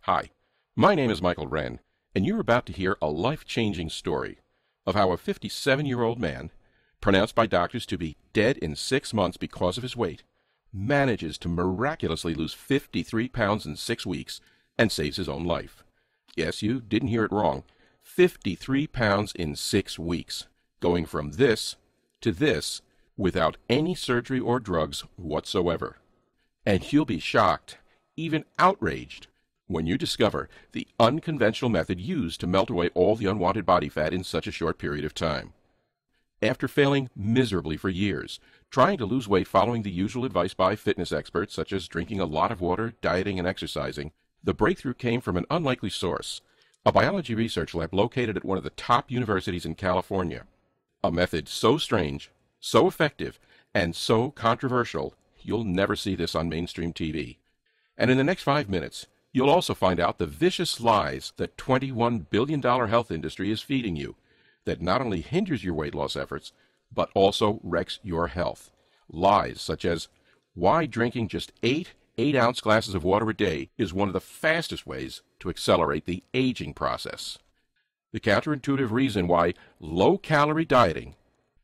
Hi, my name is Michael Wren, and you're about to hear a life-changing story of how a 57-year-old man, pronounced by doctors to be dead in 6 months because of his weight, manages to miraculously lose 53 pounds in 6 weeks and saves his own life. Yes, you didn't hear it wrong. 53 pounds in 6 weeks, going from this to this without any surgery or drugs whatsoever. And you'll be shocked, even outraged, when you discover the unconventional method used to melt away all the unwanted body fat in such a short period of time. After failing miserably for years, trying to lose weight following the usual advice by fitness experts such as drinking a lot of water, dieting, and exercising, the breakthrough came from an unlikely source, a biology research lab located at one of the top universities in California. A method so strange, so effective, and so controversial, you'll never see this on mainstream TV. And in the next 5 minutes, you'll also find out the vicious lies that $21 billion health industry is feeding you that not only hinders your weight loss efforts, but also wrecks your health. Lies such as why drinking just 8-ounce glasses of water a day is one of the fastest ways to accelerate the aging process. The counterintuitive reason why low-calorie dieting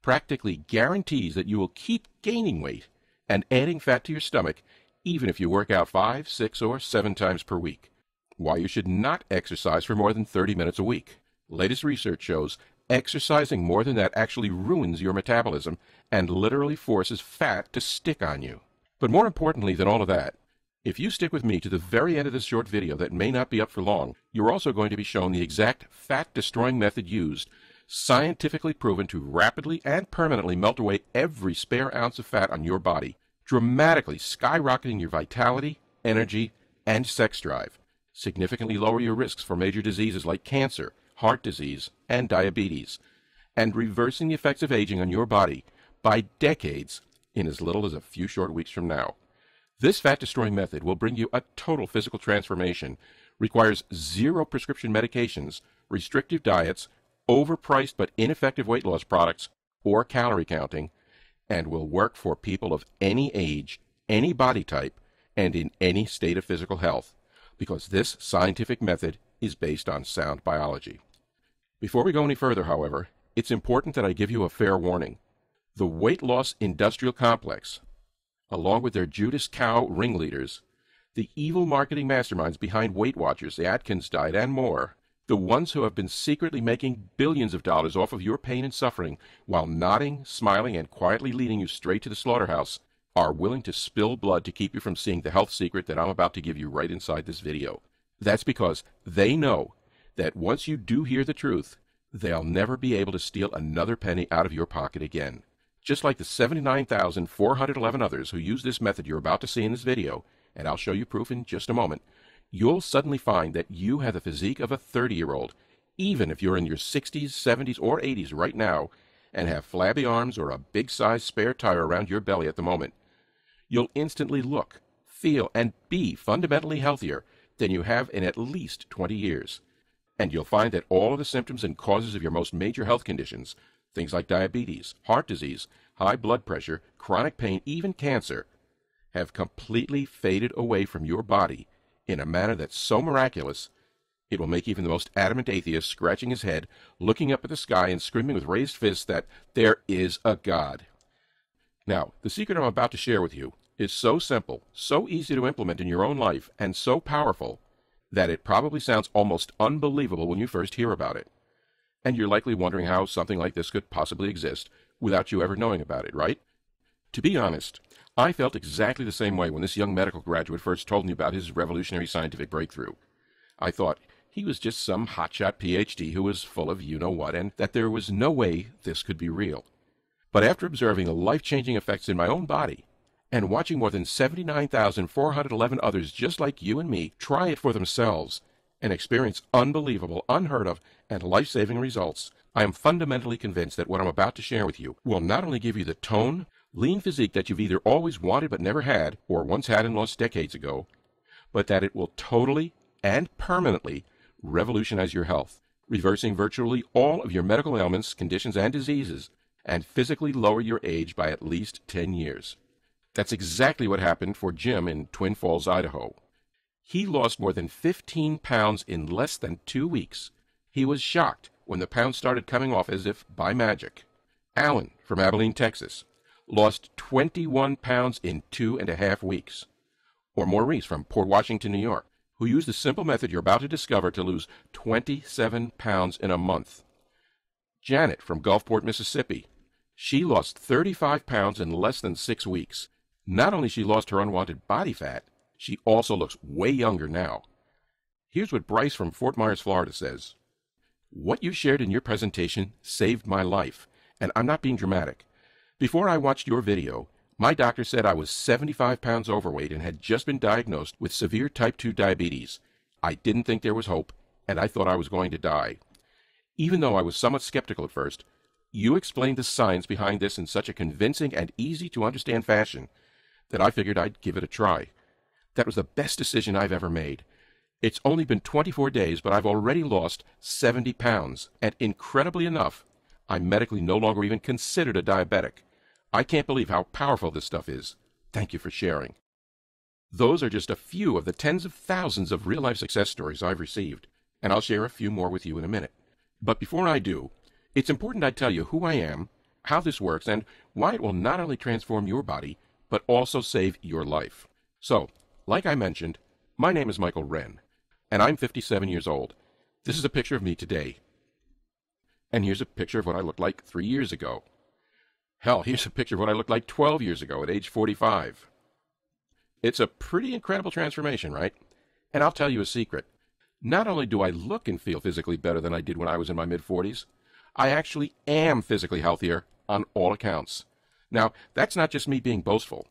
practically guarantees that you will keep gaining weight and adding fat to your stomach even if you work out 5, 6, or 7 times per week. Why you should not exercise for more than 30 minutes a week. Latest research shows exercising more than that actually ruins your metabolism and literally forces fat to stick on you. But more importantly than all of that, if you stick with me to the very end of this short video that may not be up for long, you're also going to be shown the exact fat-destroying method used, scientifically proven to rapidly and permanently melt away every spare ounce of fat on your body, dramatically skyrocketing your vitality, energy, and sex drive, significantly lower your risks for major diseases like cancer, heart disease, and diabetes, and reversing the effects of aging on your body by decades in as little as a few short weeks from now. This fat-destroying method will bring you a total physical transformation, requires 0 prescription medications, restrictive diets, overpriced but ineffective weight loss products, or calorie counting, and will work for people of any age, any body type, and in any state of physical health, because this scientific method is based on sound biology. Before we go any further, however, it's important that I give you a fair warning. The weight loss industrial complex, along with their Judas cow ringleaders, the evil marketing masterminds behind Weight Watchers, the Atkins diet, and more, the ones who have been secretly making billions of dollars off of your pain and suffering while nodding, smiling, and quietly leading you straight to the slaughterhouse, are willing to spill blood to keep you from seeing the health secret that I'm about to give you right inside this video. That's because they know that once you do hear the truth, they'll never be able to steal another penny out of your pocket again. Just like the 79,411 others who use this method you're about to see in this video, and I'll show you proof in just a moment, you'll suddenly find that you have the physique of a 30-year-old, even if you're in your 60s, 70s, or 80s right now, and have flabby arms or a big-sized spare tire around your belly at the moment. You'll instantly look, feel, and be fundamentally healthier than you have in at least 20 years. And you'll find that all of the symptoms and causes of your most major health conditions, things like diabetes, heart disease, high blood pressure, chronic pain, even cancer, have completely faded away from your body in a manner that's so miraculous, it will make even the most adamant atheist scratching his head, looking up at the sky and screaming with raised fists that there is a God. Now, the secret I'm about to share with you is so simple, so easy to implement in your own life, and so powerful that it probably sounds almost unbelievable when you first hear about it. And you're likely wondering how something like this could possibly exist without you ever knowing about it, right? To be honest, I felt exactly the same way when this young medical graduate first told me about his revolutionary scientific breakthrough. I thought he was just some hotshot PhD who was full of you-know-what, and that there was no way this could be real. But after observing the life-changing effects in my own body, and watching more than 79,411 others just like you and me try it for themselves and experience unbelievable, unheard of, and life-saving results, I am fundamentally convinced that what I'm about to share with you will not only give you the tone, lean physique that you've either always wanted but never had, or once had and lost decades ago, but that it will totally and permanently revolutionize your health, reversing virtually all of your medical ailments, conditions, and diseases, and physically lower your age by at least 10 years. That's exactly what happened for Jim in Twin Falls, Idaho. He lost more than 15 pounds in less than 2 weeks. He was shocked when the pounds started coming off as if by magic. Alan from Abilene, Texas, lost 21 pounds in 2.5 weeks. Or Maurice from Port Washington, New York, who used the simple method you're about to discover to lose 27 pounds in a month. Janet from Gulfport, Mississippi. She lost 35 pounds in less than 6 weeks. Not only she lost her unwanted body fat, she also looks way younger now. Here's what Bryce from Fort Myers, Florida says. What you shared in your presentation saved my life, and I'm not being dramatic. Before I watched your video, my doctor said I was 75 pounds overweight and had just been diagnosed with severe type 2 diabetes. I didn't think there was hope, and I thought I was going to die. Even though I was somewhat skeptical at first, you explained the science behind this in such a convincing and easy-to-understand fashion that I figured I'd give it a try. That was the best decision I've ever made. It's only been 24 days, but I've already lost 70 pounds, and incredibly enough, I'm medically no longer even considered a diabetic. I can't believe how powerful this stuff is. Thank you for sharing. Those are just a few of the tens of thousands of real-life success stories I've received, and I'll share a few more with you in a minute. But before I do, it's important I tell you who I am, how this works, and why it will not only transform your body, but also save your life. So, like I mentioned, my name is Michael Wren, and I'm 57 years old. This is a picture of me today. And here's a picture of what I looked like 3 years ago. Hell, here's a picture of what I looked like 12 years ago at age 45. It's a pretty incredible transformation, right? And I'll tell you a secret. Not only do I look and feel physically better than I did when I was in my mid-40s, I actually am physically healthier on all accounts. Now, that's not just me being boastful.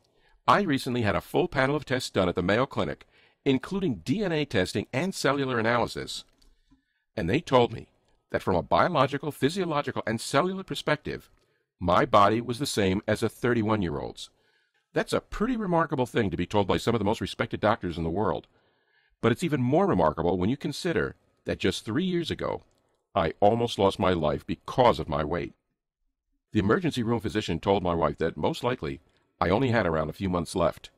I recently had a full panel of tests done at the Mayo Clinic, including DNA testing and cellular analysis. And they told me that from a biological, physiological, and cellular perspective, my body was the same as a 31-year-old's. That's a pretty remarkable thing to be told by some of the most respected doctors in the world. But it's even more remarkable when you consider that just 3 years ago, I almost lost my life because of my weight. The emergency room physician told my wife that most likely I only had around a few months left,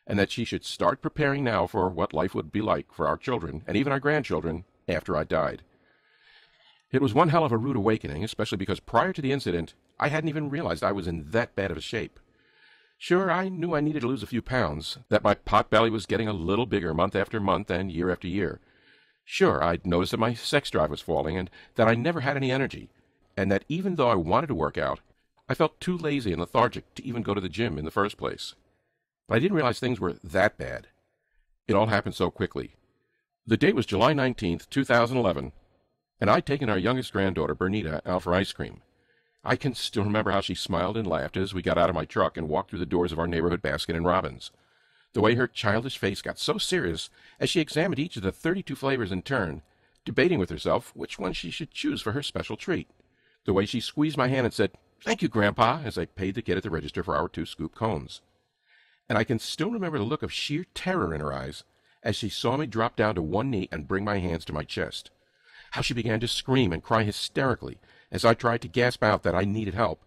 and that she should start preparing now for what life would be like for our children and even our grandchildren after I died. It was one hell of a rude awakening, especially because prior to the incident, I hadn't even realized I was in that bad of a shape. Sure, I knew I needed to lose a few pounds, that my pot belly was getting a little bigger month after month and year after year. Sure, I'd noticed that my sex drive was falling and that I never had any energy, and that even though I wanted to work out, I felt too lazy and lethargic to even go to the gym in the first place. But I didn't realize things were that bad. It all happened so quickly. The date was July 19th, 2011, and I'd taken our youngest granddaughter, Bernita, out for ice cream. I can still remember how she smiled and laughed as we got out of my truck and walked through the doors of our neighborhood Baskin & Robbins. The way her childish face got so serious as she examined each of the 32 flavors in turn, debating with herself which one she should choose for her special treat. The way she squeezed my hand and said, "Thank you, Grandpa," as I paid the kid at the register for our 2-scoop cones. And I can still remember the look of sheer terror in her eyes as she saw me drop down to one knee and bring my hands to my chest. How she began to scream and cry hysterically as I tried to gasp out that I needed help,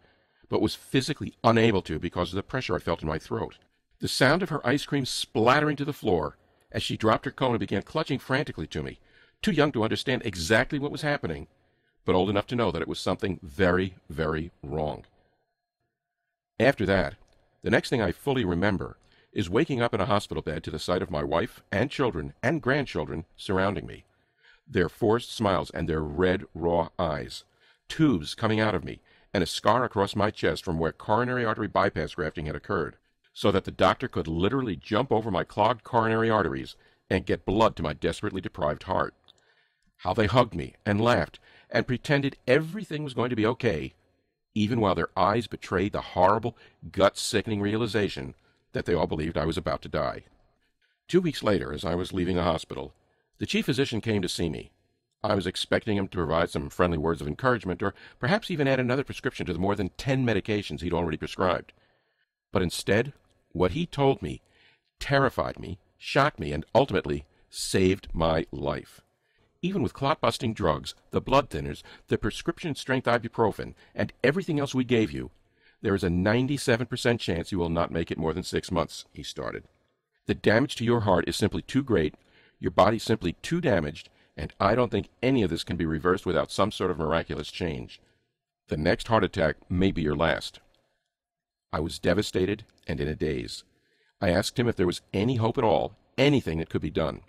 but was physically unable to because of the pressure I felt in my throat. The sound of her ice cream splattering to the floor as she dropped her cone and began clutching frantically to me, too young to understand exactly what was happening, but old enough to know that it was something very, very wrong. After that, the next thing I fully remember is waking up in a hospital bed to the sight of my wife and children and grandchildren surrounding me, their forced smiles and their red, raw eyes, tubes coming out of me, and a scar across my chest from where coronary artery bypass grafting had occurred, so that the doctor could literally jump over my clogged coronary arteries and get blood to my desperately deprived heart. How they hugged me and laughed and pretended everything was going to be okay, even while their eyes betrayed the horrible, gut-sickening realization that they all believed I was about to die. 2 weeks later, as I was leaving the hospital, the chief physician came to see me. I was expecting him to provide some friendly words of encouragement, or perhaps even add another prescription to the more than 10 medications he'd already prescribed. But instead, what he told me terrified me, shocked me, and ultimately saved my life. Even with clot-busting drugs, the blood thinners, the prescription-strength ibuprofen, and everything else we gave you, there is a 97% chance you will not make it more than 6 months, he started. The damage to your heart is simply too great Your body's simply too damaged, and I don't think any of this can be reversed without some sort of miraculous change. The next heart attack may be your last." I was devastated and in a daze. I asked him if there was any hope at all, anything that could be done.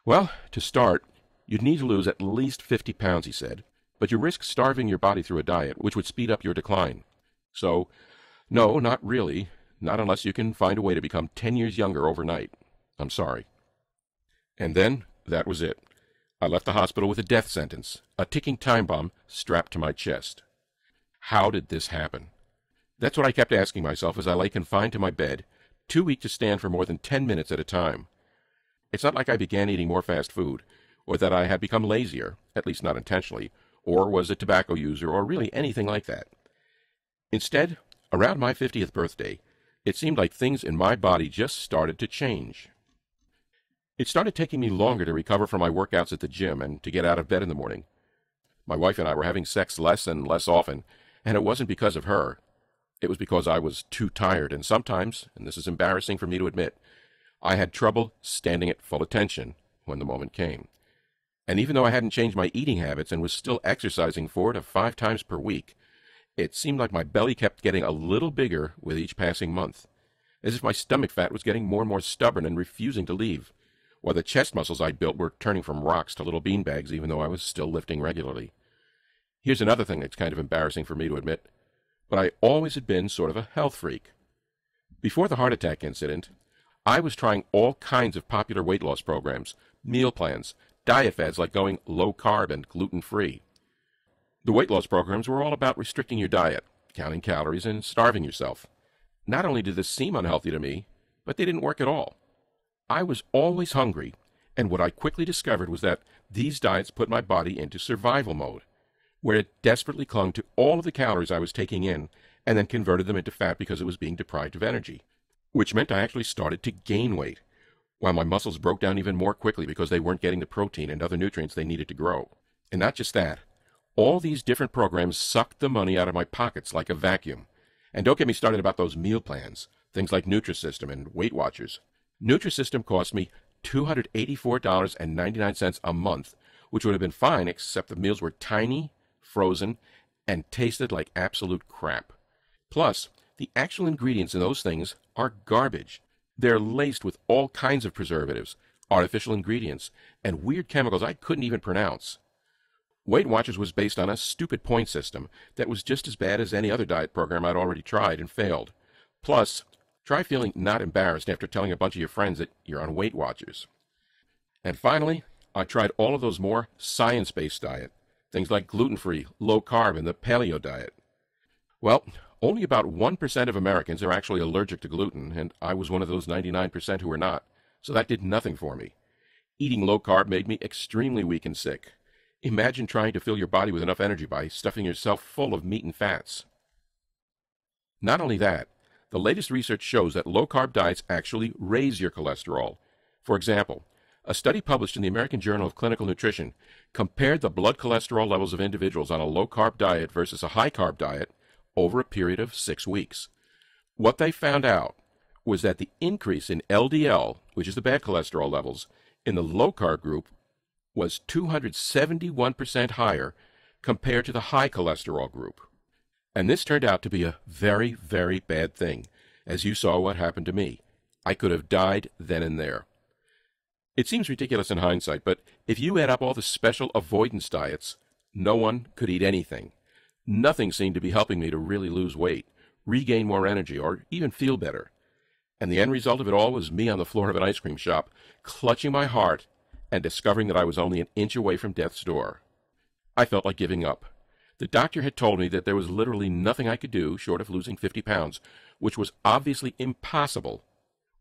"Well, to start, you'd need to lose at least 50 pounds, he said, but you risk starving your body through a diet, which would speed up your decline. So, no, not really, not unless you can find a way to become 10 years younger overnight. I'm sorry." And then, that was it. I left the hospital with a death sentence, a ticking time bomb strapped to my chest. How did this happen? That's what I kept asking myself as I lay confined to my bed, too weak to stand for more than 10 minutes at a time. It's not like I began eating more fast food, or that I had become lazier, at least not intentionally, or was a tobacco user, or really anything like that. Instead, around my 50th birthday, it seemed like things in my body just started to change. It started taking me longer to recover from my workouts at the gym and to get out of bed in the morning. My wife and I were having sex less and less often, and it wasn't because of her. It was because I was too tired, and sometimes, and this is embarrassing for me to admit, I had trouble standing at full attention when the moment came. And even though I hadn't changed my eating habits and was still exercising 4 to 5 times per week, it seemed like my belly kept getting a little bigger with each passing month, as if my stomach fat was getting more and more stubborn and refusing to leave, while the chest muscles I'd built were turning from rocks to little beanbags even though I was still lifting regularly. Here's another thing that's kind of embarrassing for me to admit, but I always had been sort of a health freak. Before the heart attack incident, I was trying all kinds of popular weight loss programs, meal plans, diet fads like going low-carb and gluten-free. The weight loss programs were all about restricting your diet, counting calories, and starving yourself. Not only did this seem unhealthy to me, but they didn't work at all. I was always hungry, and what I quickly discovered was that these diets put my body into survival mode, where it desperately clung to all of the calories I was taking in and then converted them into fat because it was being deprived of energy, which meant I actually started to gain weight, while my muscles broke down even more quickly because they weren't getting the protein and other nutrients they needed to grow. And not just that, all these different programs sucked the money out of my pockets like a vacuum. And don't get me started about those meal plans, things like Nutrisystem and Weight Watchers. Nutrisystem cost me $284.99 a month, which would have been fine except the meals were tiny, frozen, and tasted like absolute crap. Plus, the actual ingredients in those things are garbage. They're laced with all kinds of preservatives, artificial ingredients, and weird chemicals I couldn't even pronounce. Weight Watchers was based on a stupid point system that was just as bad as any other diet program I'd already tried and failed. Plus, try feeling not embarrassed after telling a bunch of your friends that you're on Weight Watchers. And finally, I tried all of those more science-based diet, things like gluten-free, low-carb, and the paleo diet. Well, only about 1% of Americans are actually allergic to gluten, and I was one of those 99% who were not, so that did nothing for me. Eating low-carb made me extremely weak and sick. Imagine trying to fill your body with enough energy by stuffing yourself full of meat and fats. Not only that, the latest research shows that low-carb diets actually raise your cholesterol. For example, a study published in the American Journal of Clinical Nutrition compared the blood cholesterol levels of individuals on a low-carb diet versus a high-carb diet over a period of 6 weeks. What they found out was that the increase in LDL, which is the bad cholesterol levels, in the low-carb group was 271% higher compared to the high cholesterol group. And this turned out to be a very, very bad thing, as you saw what happened to me. I could have died then and there. It seems ridiculous in hindsight, but if you add up all the special avoidance diets, no one could eat anything. Nothing seemed to be helping me to really lose weight, regain more energy, or even feel better. And the end result of it all was me on the floor of an ice cream shop, clutching my heart and discovering that I was only an inch away from death's door. I felt like giving up. The doctor had told me that there was literally nothing I could do short of losing 50 pounds, which was obviously impossible,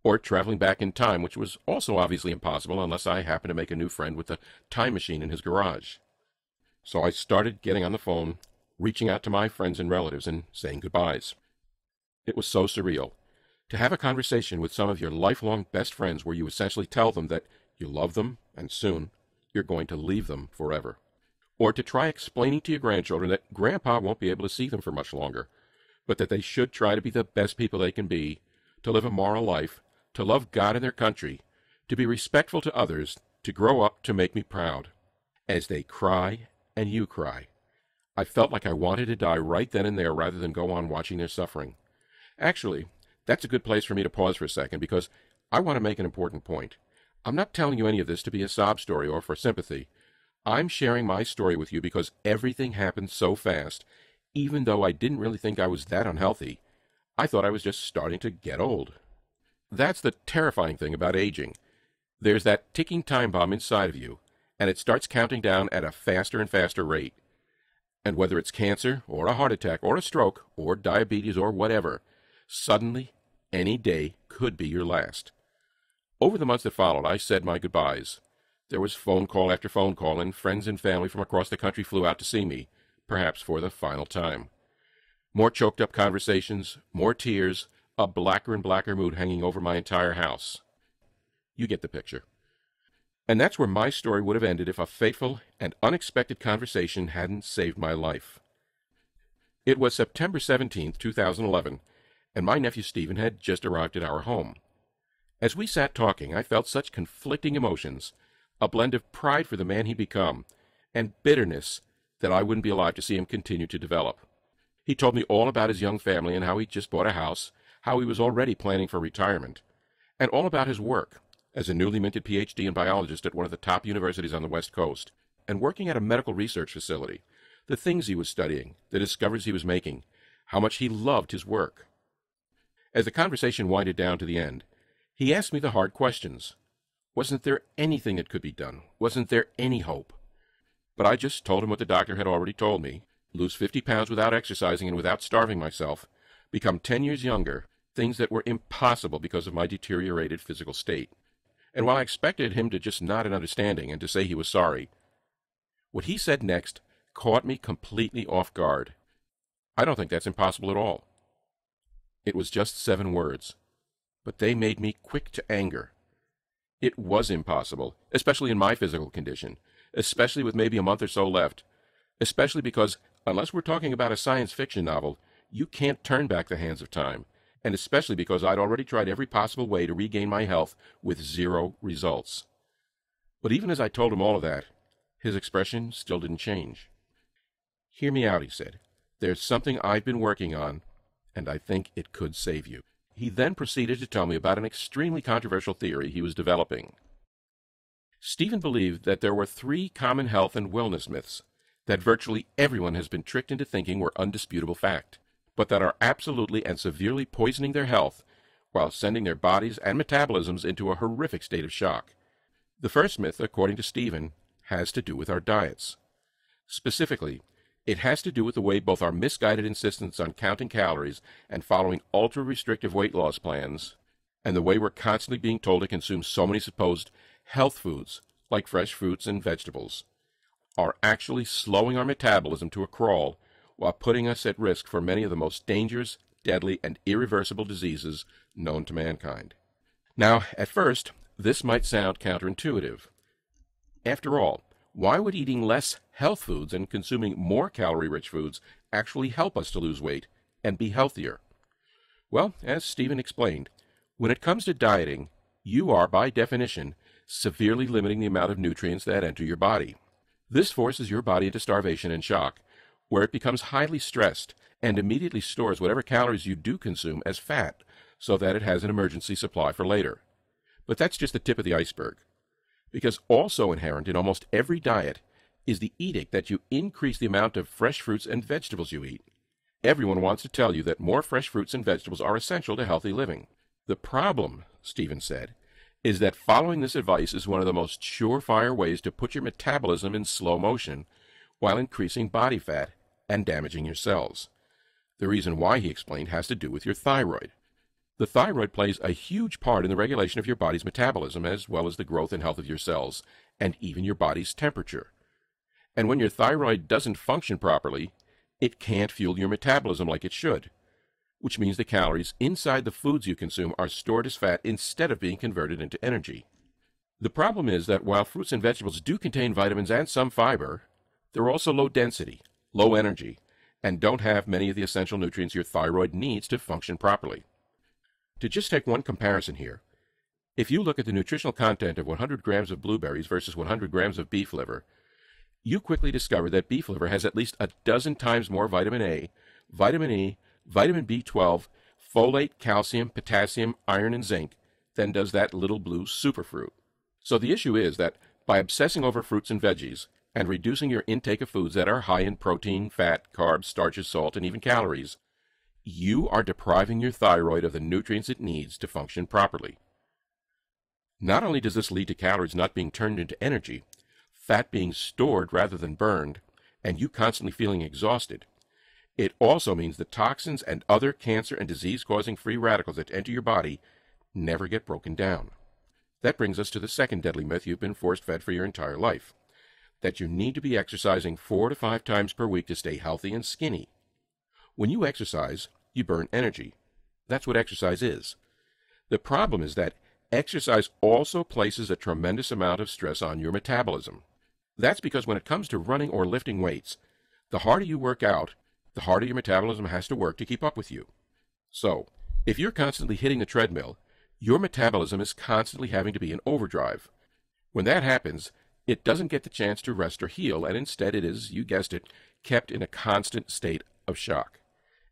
or traveling back in time, which was also obviously impossible unless I happened to make a new friend with a time machine in his garage. So I started getting on the phone, reaching out to my friends and relatives and saying goodbyes. It was so surreal. To have a conversation with some of your lifelong best friends where you essentially tell them that you love them and soon you're going to leave them forever. Or to try explaining to your grandchildren that Grandpa won't be able to see them for much longer, but that they should try to be the best people they can be, to live a moral life, to love God and their country, to be respectful to others, to grow up to make me proud. As they cry and you cry, I felt like I wanted to die right then and there rather than go on watching their suffering. Actually, that's a good place for me to pause for a second because I want to make an important point. I'm not telling you any of this to be a sob story or for sympathy. I'm sharing my story with you because everything happened so fast. Even though I didn't really think I was that unhealthy, I thought I was just starting to get old. That's the terrifying thing about aging. There's that ticking time bomb inside of you, and it starts counting down at a faster and faster rate. And whether it's cancer, or a heart attack, or a stroke, or diabetes, or whatever, suddenly, any day could be your last. Over the months that followed, I said my goodbyes. There was phone call after phone call, and friends and family from across the country flew out to see me, perhaps for the final time. More choked-up conversations, more tears, a blacker and blacker mood hanging over my entire house. You get the picture. And that's where my story would have ended if a fateful and unexpected conversation hadn't saved my life. It was September 17th, 2011, and my nephew Stephen had just arrived at our home. As we sat talking, I felt such conflicting emotions, a blend of pride for the man he'd become, and bitterness that I wouldn't be alive to see him continue to develop. He told me all about his young family and how he'd just bought a house, how he was already planning for retirement, and all about his work as a newly minted PhD in biologist at one of the top universities on the West Coast, and working at a medical research facility, the things he was studying, the discoveries he was making, how much he loved his work. As the conversation winded down to the end, he asked me the hard questions. Wasn't there anything that could be done? Wasn't there any hope? But I just told him what the doctor had already told me. Lose 50 pounds without exercising and without starving myself, become 10 years younger, things that were impossible because of my deteriorated physical state. And while I expected him to just nod in understanding and to say he was sorry, what he said next caught me completely off guard. I don't think that's impossible at all. It was just 7 words, but they made me quick to anger. It was impossible, especially in my physical condition, especially with maybe a month or so left, especially because, unless we're talking about a science fiction novel, you can't turn back the hands of time, and especially because I'd already tried every possible way to regain my health with 0 results. But even as I told him all of that, his expression still didn't change. "Hear me out," he said. "There's something I've been working on, and I think it could save you." He then proceeded to tell me about an extremely controversial theory he was developing. Stephen believed that there were 3 common health and wellness myths that virtually everyone has been tricked into thinking were undisputable fact, but that are absolutely and severely poisoning their health while sending their bodies and metabolisms into a horrific state of shock. The first myth, according to Stephen, has to do with our diets. Specifically, it has to do with the way both our misguided insistence on counting calories and following ultra-restrictive weight loss plans, and the way we're constantly being told to consume so many supposed health foods, like fresh fruits and vegetables, are actually slowing our metabolism to a crawl while putting us at risk for many of the most dangerous, deadly, and irreversible diseases known to mankind. Now, at first, this might sound counterintuitive. After all, why would eating less health foods and consuming more calorie-rich foods actually help us to lose weight and be healthier? Well, as Stephen explained, when it comes to dieting, you are, by definition, severely limiting the amount of nutrients that enter your body. This forces your body into starvation and shock, where it becomes highly stressed and immediately stores whatever calories you do consume as fat so that it has an emergency supply for later. But that's just the tip of the iceberg. Because also inherent in almost every diet is the edict that you increase the amount of fresh fruits and vegetables you eat. Everyone wants to tell you that more fresh fruits and vegetables are essential to healthy living. The problem, Stephen said, is that following this advice is one of the most surefire ways to put your metabolism in slow motion while increasing body fat and damaging your cells. The reason why, he explained, has to do with your thyroid. The thyroid plays a huge part in the regulation of your body's metabolism, as well as the growth and health of your cells, and even your body's temperature. And when your thyroid doesn't function properly, it can't fuel your metabolism like it should, which means the calories inside the foods you consume are stored as fat instead of being converted into energy. The problem is that while fruits and vegetables do contain vitamins and some fiber, they're also low density, low energy, and don't have many of the essential nutrients your thyroid needs to function properly. To just take one comparison here, If you look at the nutritional content of 100 grams of blueberries versus 100 grams of beef liver, you quickly discover that beef liver has at least a dozen times more vitamin A, vitamin E, vitamin B12, folate, calcium, potassium, iron, and zinc than does that little blue superfruit. So the issue is that by obsessing over fruits and veggies and reducing your intake of foods that are high in protein, fat, carbs, starches, salt, and even calories, you are depriving your thyroid of the nutrients it needs to function properly. Not only does this lead to calories not being turned into energy, fat being stored rather than burned, and you constantly feeling exhausted, it also means the toxins and other cancer and disease-causing free radicals that enter your body never get broken down. That brings us to the second deadly myth you've been force-fed for your entire life, that you need to be exercising 4 to 5 times per week to stay healthy and skinny. When you exercise, you burn energy. That's what exercise is. The problem is that exercise also places a tremendous amount of stress on your metabolism. That's because when it comes to running or lifting weights, the harder you work out, the harder your metabolism has to work to keep up with you. So, if you're constantly hitting the treadmill, your metabolism is constantly having to be in overdrive. When that happens, it doesn't get the chance to rest or heal, and instead it is, you guessed it, kept in a constant state of shock.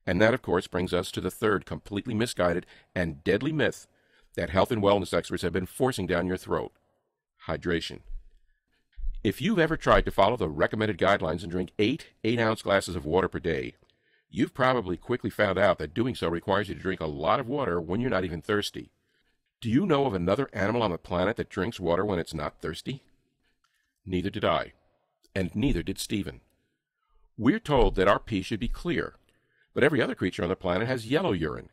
And that, of course, brings us to the third completely misguided and deadly myth that health and wellness experts have been forcing down your throat: hydration. If you've ever tried to follow the recommended guidelines and drink 8-ounce glasses of water per day, you've probably quickly found out that doing so requires you to drink a lot of water when you're not even thirsty. Do you know of another animal on the planet that drinks water when it's not thirsty? Neither did I, and neither did Stephen. We're told that our pee should be clear, but every other creature on the planet has yellow urine.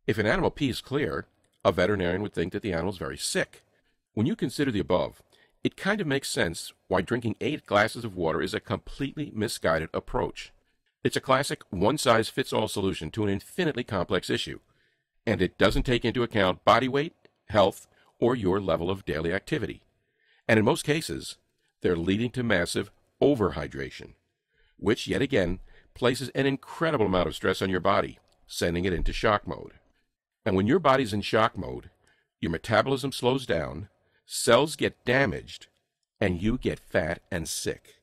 If an animal pee is clear, a veterinarian would think that the animal is very sick. When you consider the above, it kind of makes sense why drinking 8 glasses of water is a completely misguided approach. It's a classic one-size-fits-all solution to an infinitely complex issue, and it doesn't take into account body weight, health, or your level of daily activity. And in most cases, they're leading to massive overhydration, which, yet again, places an incredible amount of stress on your body, sending it into shock mode. And when your body's in shock mode, your metabolism slows down, cells get damaged, and you get fat and sick.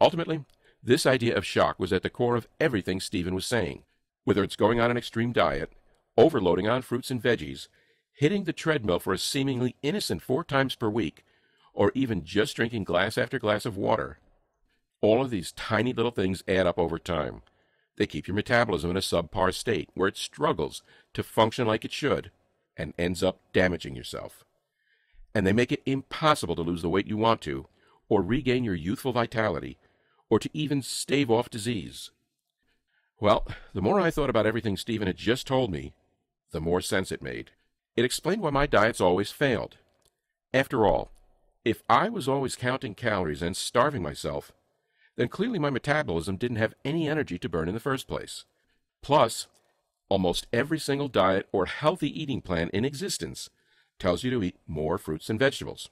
Ultimately, this idea of shock was at the core of everything Stephen was saying, whether it's going on an extreme diet, overloading on fruits and veggies, hitting the treadmill for a seemingly innocent 4 times per week, or even just drinking glass after glass of water. All of these tiny little things add up over time. They keep your metabolism in a subpar state where it struggles to function like it should and ends up damaging yourself. And they make it impossible to lose the weight you want to, or regain your youthful vitality, or to even stave off disease. Well, the more I thought about everything Stephen had just told me, the more sense it made. It explained why my diets always failed. After all, if I was always counting calories and starving myself, then clearly my metabolism didn't have any energy to burn in the first place. Plus, almost every single diet or healthy eating plan in existence tells you to eat more fruits and vegetables.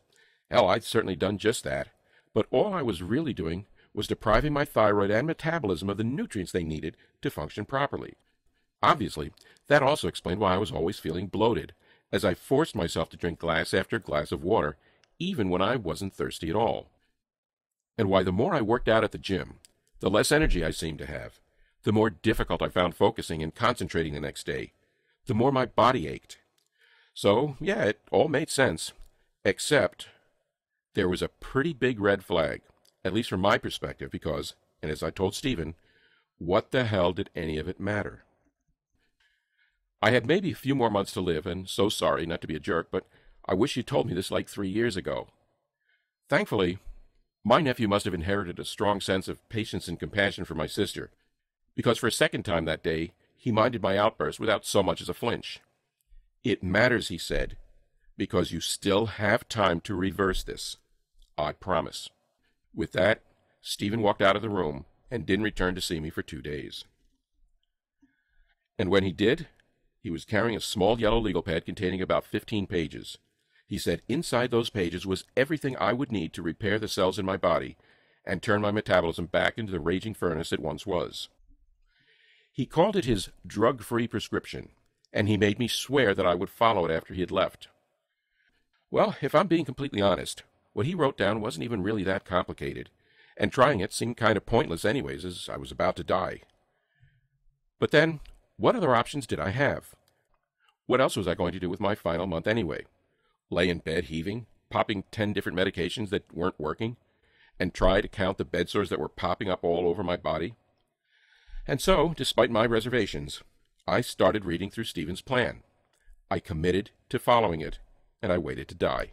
Hell, I'd certainly done just that, but all I was really doing was depriving my thyroid and metabolism of the nutrients they needed to function properly. Obviously, that also explained why I was always feeling bloated, as I forced myself to drink glass after glass of water, even when I wasn't thirsty at all. And why the more I worked out at the gym, the less energy I seemed to have, the more difficult I found focusing and concentrating the next day, the more my body ached. So, yeah, it all made sense, except there was a pretty big red flag, at least from my perspective, because, and as I told Stephen, what the hell did any of it matter? I had maybe a few more months to live, and so sorry not to be a jerk, but I wish you told me this like 3 years ago. Thankfully, my nephew must have inherited a strong sense of patience and compassion for my sister, because for a second time that day, he minded my outburst without so much as a flinch. It matters, he said, because you still have time to reverse this. I promise. With that, Stephen walked out of the room and didn't return to see me for 2 days. And when he did, he was carrying a small yellow legal pad containing about 15 pages. He said inside those pages was everything I would need to repair the cells in my body and turn my metabolism back into the raging furnace it once was. He called it his drug-free prescription, and he made me swear that I would follow it after he had left. Well, if I'm being completely honest, what he wrote down wasn't even really that complicated, and trying it seemed kind of pointless anyways, as I was about to die. But then, what other options did I have? What else was I going to do with my final month anyway? Lay in bed heaving, popping 10 different medications that weren't working, and try to count the bed sores that were popping up all over my body? And so, despite my reservations, I started reading through Stephen's plan. I committed to following it, and I waited to die.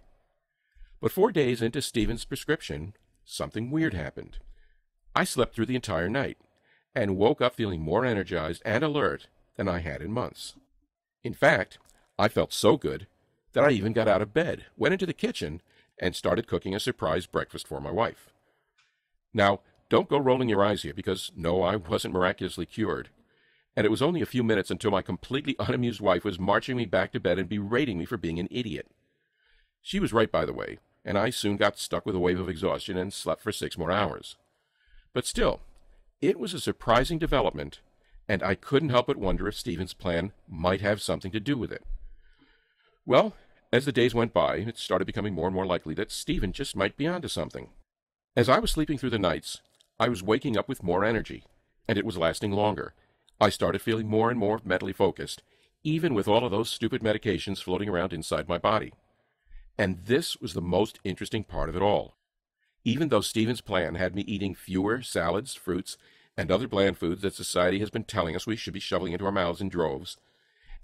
But 4 days into Stephen's prescription, something weird happened. I slept through the entire night, and woke up feeling more energized and alert than I had in months. In fact, I felt so good that I even got out of bed, went into the kitchen, and started cooking a surprise breakfast for my wife. Now, don't go rolling your eyes here, because no, I wasn't miraculously cured. And it was only a few minutes until my completely unamused wife was marching me back to bed and berating me for being an idiot. She was right, by the way, and I soon got stuck with a wave of exhaustion and slept for 6 more hours. But still, it was a surprising development, and I couldn't help but wonder if Stephen's plan might have something to do with it. Well, as the days went by, it started becoming more and more likely that Stephen just might be onto something. As I was sleeping through the nights, I was waking up with more energy, and it was lasting longer. I started feeling more and more mentally focused, even with all of those stupid medications floating around inside my body. And this was the most interesting part of it all. Even though Stephen's plan had me eating fewer salads, fruits, and other bland foods that society has been telling us we should be shoveling into our mouths in droves,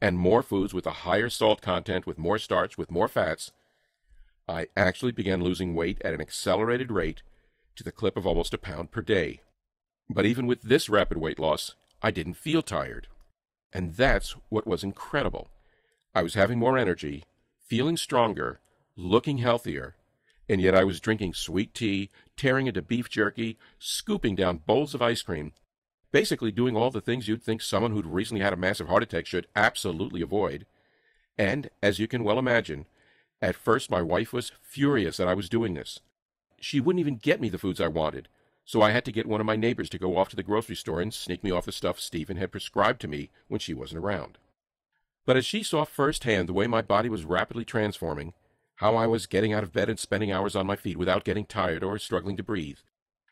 and more foods with a higher salt content, with more starch, with more fats, I actually began losing weight at an accelerated rate to the clip of almost a pound per day. But even with this rapid weight loss, I didn't feel tired. And that's what was incredible. I was having more energy, feeling stronger, looking healthier, and yet I was drinking sweet tea, tearing into beef jerky, scooping down bowls of ice cream, basically doing all the things you'd think someone who'd recently had a massive heart attack should absolutely avoid. And, as you can well imagine, at first my wife was furious that I was doing this. She wouldn't even get me the foods I wanted, so I had to get one of my neighbors to go off to the grocery store and sneak me off the stuff Stephen had prescribed to me when she wasn't around. But as she saw firsthand the way my body was rapidly transforming, how I was getting out of bed and spending hours on my feet without getting tired or struggling to breathe,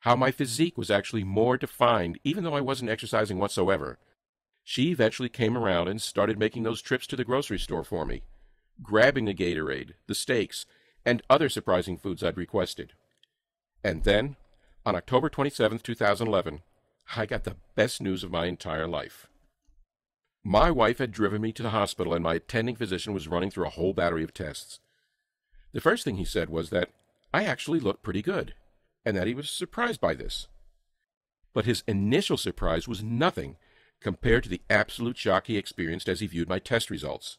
how my physique was actually more defined even though I wasn't exercising whatsoever, she eventually came around and started making those trips to the grocery store for me, grabbing the Gatorade, the steaks, and other surprising foods I'd requested. And then, on October 27, 2011, I got the best news of my entire life. My wife had driven me to the hospital, and my attending physician was running through a whole battery of tests. The first thing he said was that I actually looked pretty good, and that he was surprised by this. But his initial surprise was nothing compared to the absolute shock he experienced as he viewed my test results.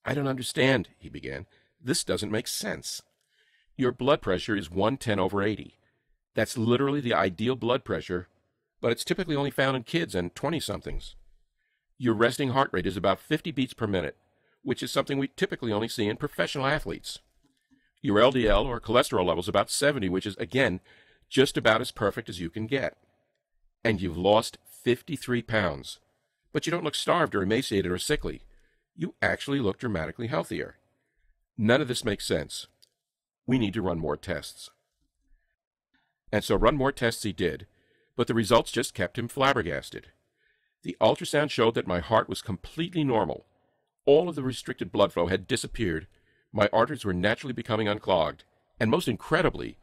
"I don't understand," he began. "This doesn't make sense. Your blood pressure is 110/80. That's literally the ideal blood pressure, but it's typically only found in kids and 20-somethings. Your resting heart rate is about 50 beats per minute, which is something we typically only see in professional athletes. Your LDL or cholesterol level is about 70, which is, again, just about as perfect as you can get. And you've lost 53 pounds. But you don't look starved or emaciated or sickly. You actually look dramatically healthier. None of this makes sense. We need to run more tests." And so run more tests he did, but the results just kept him flabbergasted. The ultrasound showed that my heart was completely normal. All of the restricted blood flow had disappeared. My arteries were naturally becoming unclogged, and most incredibly,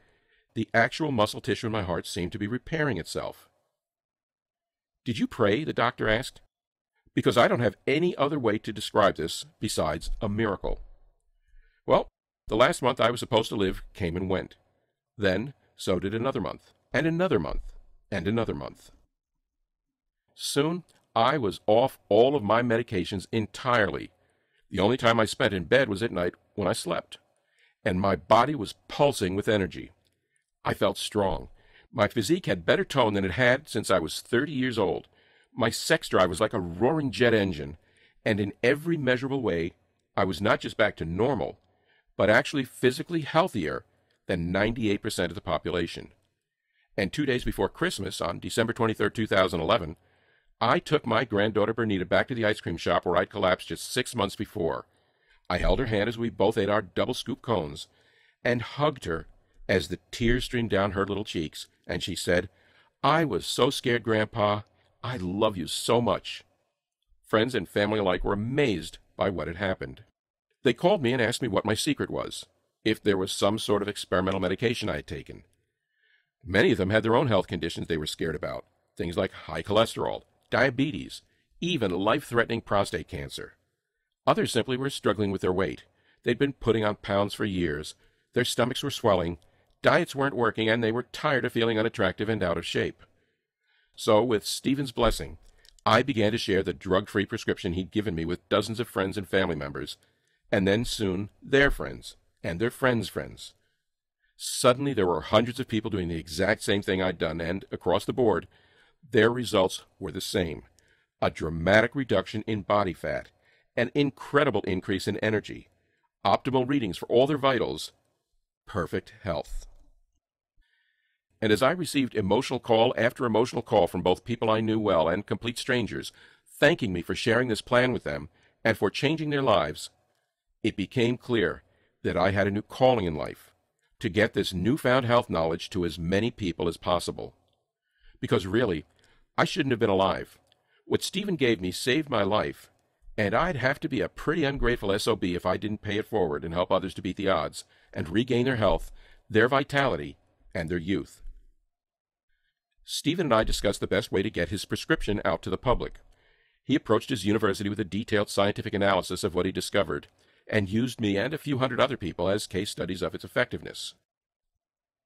the actual muscle tissue in my heart seemed to be repairing itself. "Did you pray?" the doctor asked. "Because I don't have any other way to describe this besides a miracle." Well, the last month I was supposed to live came and went. Then, so did another month, and another month, and another month. Soon, I was off all of my medications entirely. The only time I spent in bed was at night when I slept, and my body was pulsing with energy. I felt strong. My physique had better tone than it had since I was 30 years old. My sex drive was like a roaring jet engine, and in every measurable way, I was not just back to normal, but actually physically healthier than 98% of the population. And 2 days before Christmas, on December 23, 2011, I took my granddaughter Bernita back to the ice cream shop where I'd collapsed just 6 months before. I held her hand as we both ate our double scoop cones and hugged her as the tears streamed down her little cheeks, and she said, "I was so scared, Grandpa. I love you so much." Friends and family alike were amazed by what had happened. They called me and asked me what my secret was, if there was some sort of experimental medication I had taken. Many of them had their own health conditions they were scared about, things like high cholesterol, diabetes, even life-threatening prostate cancer. Others simply were struggling with their weight. They'd been putting on pounds for years, their stomachs were swelling, diets weren't working, and they were tired of feeling unattractive and out of shape. So, with Stephen's blessing, I began to share the drug-free prescription he'd given me with dozens of friends and family members, and then soon their friends and their friends' friends. Suddenly there were hundreds of people doing the exact same thing I'd done, and across the board, their results were the same. A dramatic reduction in body fat, an incredible increase in energy, optimal readings for all their vitals, perfect health. And as I received emotional call after emotional call from both people I knew well and complete strangers, thanking me for sharing this plan with them and for changing their lives, it became clear that I had a new calling in life, to get this newfound health knowledge to as many people as possible. Because really, I shouldn't have been alive. What Stephen gave me saved my life, and I'd have to be a pretty ungrateful SOB if I didn't pay it forward and help others to beat the odds and regain their health, their vitality, and their youth. Stephen and I discussed the best way to get his prescription out to the public. He approached his university with a detailed scientific analysis of what he discovered, and used me and a few hundred other people as case studies of its effectiveness.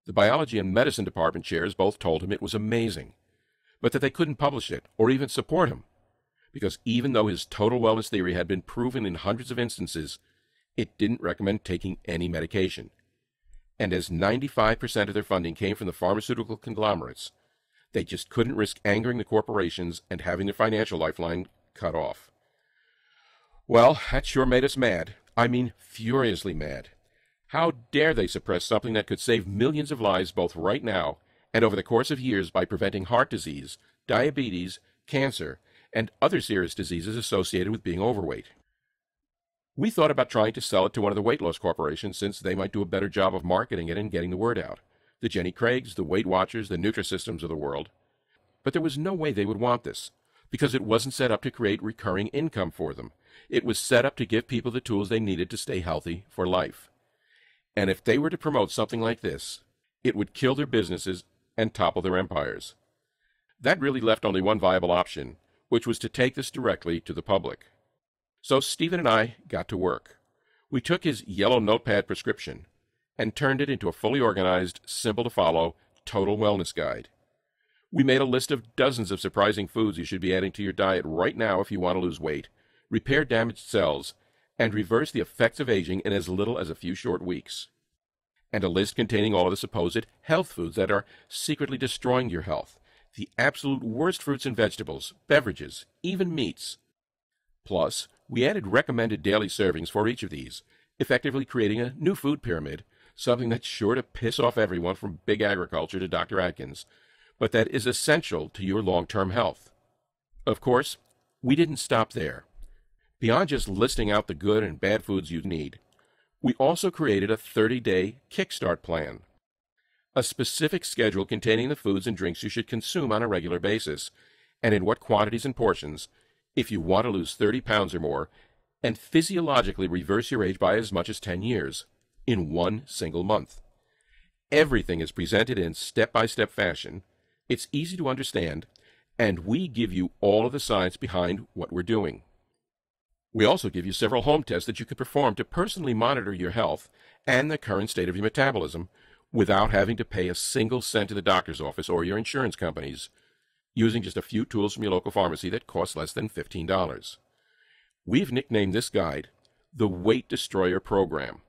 The biology and medicine department chairs both told him it was amazing, but that they couldn't publish it or even support him, because even though his total wellness theory had been proven in hundreds of instances, it didn't recommend taking any medication. And as 95% of their funding came from the pharmaceutical conglomerates, they just couldn't risk angering the corporations and having their financial lifeline cut off. Well, that sure made us mad. I mean, furiously mad. How dare they suppress something that could save millions of lives both right now and over the course of years by preventing heart disease, diabetes, cancer, and other serious diseases associated with being overweight. We thought about trying to sell it to one of the weight loss corporations, since they might do a better job of marketing it and getting the word out. The Jenny Craigs, the Weight Watchers, the Nutrisystems of the world. But there was no way they would want this, because it wasn't set up to create recurring income for them. It was set up to give people the tools they needed to stay healthy for life. And if they were to promote something like this, it would kill their businesses and topple their empires. That really left only one viable option, which was to take this directly to the public. So Stephen and I got to work. We took his yellow notepad prescription and turned it into a fully organized, simple-to-follow, total wellness guide. We made a list of dozens of surprising foods you should be adding to your diet right now if you want to lose weight, repair damaged cells, and reverse the effects of aging in as little as a few short weeks. And a list containing all of the supposed health foods that are secretly destroying your health, the absolute worst fruits and vegetables, beverages, even meats. Plus, we added recommended daily servings for each of these, effectively creating a new food pyramid, something that's sure to piss off everyone from big agriculture to Dr. Atkins, but that is essential to your long-term health. Of course, we didn't stop there. Beyond just listing out the good and bad foods you need, we also created a 30-day kickstart plan, a specific schedule containing the foods and drinks you should consume on a regular basis, and in what quantities and portions, if you want to lose 30 pounds or more, and physiologically reverse your age by as much as 10 years, in one single month. Everything is presented in step-by-step fashion. It's easy to understand, and we give you all of the science behind what we're doing. We also give you several home tests that you can perform to personally monitor your health and the current state of your metabolism without having to pay a single cent to the doctor's office or your insurance companies, using just a few tools from your local pharmacy that cost less than $15. We've nicknamed this guide the Weight Destroyer Program.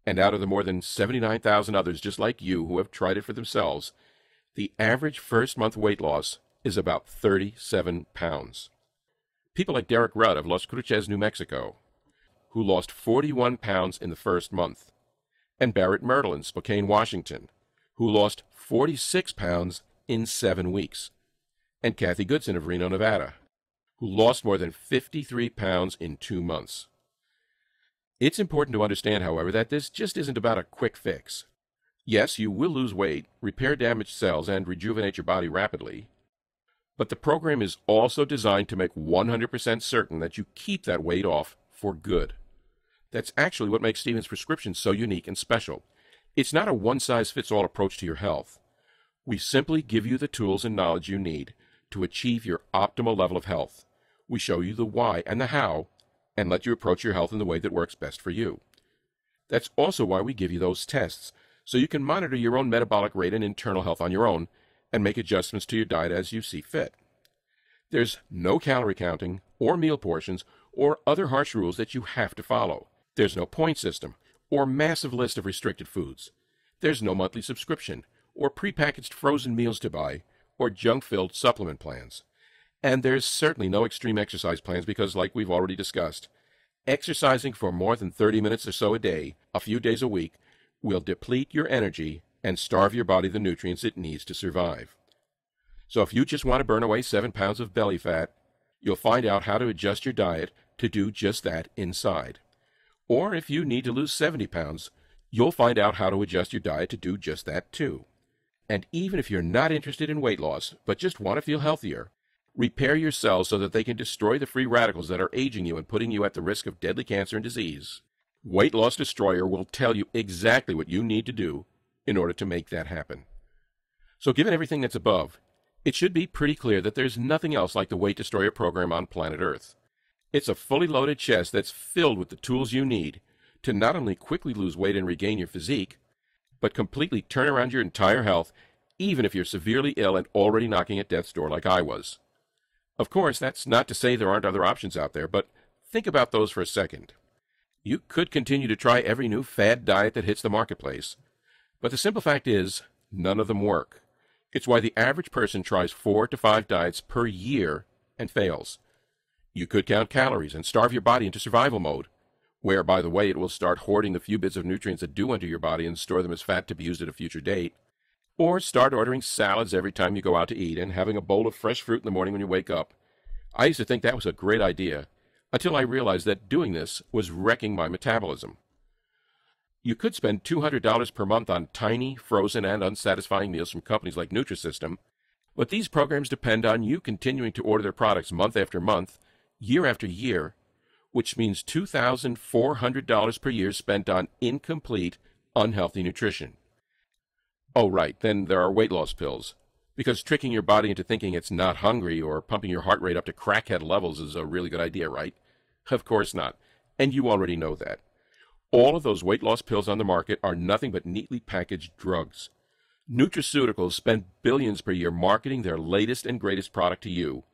And out of the more than 79,000 others just like you who have tried it for themselves, the average first-month weight loss is about 37 pounds. People like Derek Rudd of Las Cruces, New Mexico, who lost 41 pounds in the first month, and Barrett Myrtle in Spokane, Washington, who lost 46 pounds in 7 weeks, and Kathy Goodson of Reno, Nevada, who lost more than 53 pounds in 2 months. It's important to understand, however, that this just isn't about a quick fix. Yes, you will lose weight, repair damaged cells, and rejuvenate your body rapidly, but the program is also designed to make 100% certain that you keep that weight off for good. That's actually what makes Steven's prescription so unique and special. It's not a one-size-fits-all approach to your health. We simply give you the tools and knowledge you need to achieve your optimal level of health. We show you the why and the how, and let you approach your health in the way that works best for you. That's also why we give you those tests, so you can monitor your own metabolic rate and internal health on your own, and make adjustments to your diet as you see fit. There's no calorie counting, or meal portions, or other harsh rules that you have to follow. There's no point system, or massive list of restricted foods. There's no monthly subscription, or prepackaged frozen meals to buy, or junk-filled supplement plans. And there's certainly no extreme exercise plans because, like we've already discussed, exercising for more than 30 minutes or so a day, a few days a week, will deplete your energy and starve your body the nutrients it needs to survive. So if you just want to burn away 7 pounds of belly fat, you'll find out how to adjust your diet to do just that inside. Or if you need to lose 70 pounds, you'll find out how to adjust your diet to do just that too. And even if you're not interested in weight loss, but just want to feel healthier, repair your cells so that they can destroy the free radicals that are aging you and putting you at the risk of deadly cancer and disease, Weight Loss Destroyer will tell you exactly what you need to do in order to make that happen. So given everything that's above, it should be pretty clear that there's nothing else like the Weight Destroyer program on planet Earth. It's a fully loaded chest that's filled with the tools you need to not only quickly lose weight and regain your physique, but completely turn around your entire health, even if you're severely ill and already knocking at death's door like I was. Of course, that's not to say there aren't other options out there, but think about those for a second. You could continue to try every new fad diet that hits the marketplace, but the simple fact is, none of them work. It's why the average person tries 4 to 5 diets per year and fails. You could count calories and starve your body into survival mode, where, by the way, it will start hoarding the few bits of nutrients that do enter your body and store them as fat to be used at a future date. Or start ordering salads every time you go out to eat and having a bowl of fresh fruit in the morning when you wake up. I used to think that was a great idea, until I realized that doing this was wrecking my metabolism. You could spend $200 per month on tiny, frozen, and unsatisfying meals from companies like Nutrisystem, but these programs depend on you continuing to order their products month after month, year after year, which means $2,400 per year spent on incomplete, unhealthy nutrition. Oh, right, then there are weight loss pills, because tricking your body into thinking it's not hungry or pumping your heart rate up to crackhead levels is a really good idea, right? Of course not, and you already know that. All of those weight loss pills on the market are nothing but neatly packaged drugs. Nutraceuticals spend billions per year marketing their latest and greatest product to you,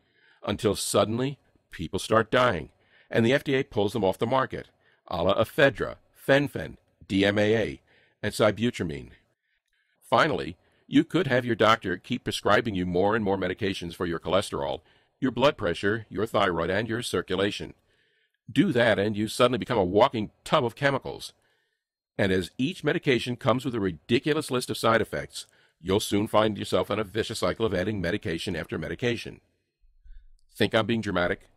until suddenly people start dying, and the FDA pulls them off the market, a la ephedra, fen-phen, DMAA, and sibutramine. Finally, you could have your doctor keep prescribing you more and more medications for your cholesterol, your blood pressure, your thyroid, and your circulation. Do that and you suddenly become a walking tub of chemicals. And as each medication comes with a ridiculous list of side effects, you'll soon find yourself in a vicious cycle of adding medication after medication. Think I'm being dramatic?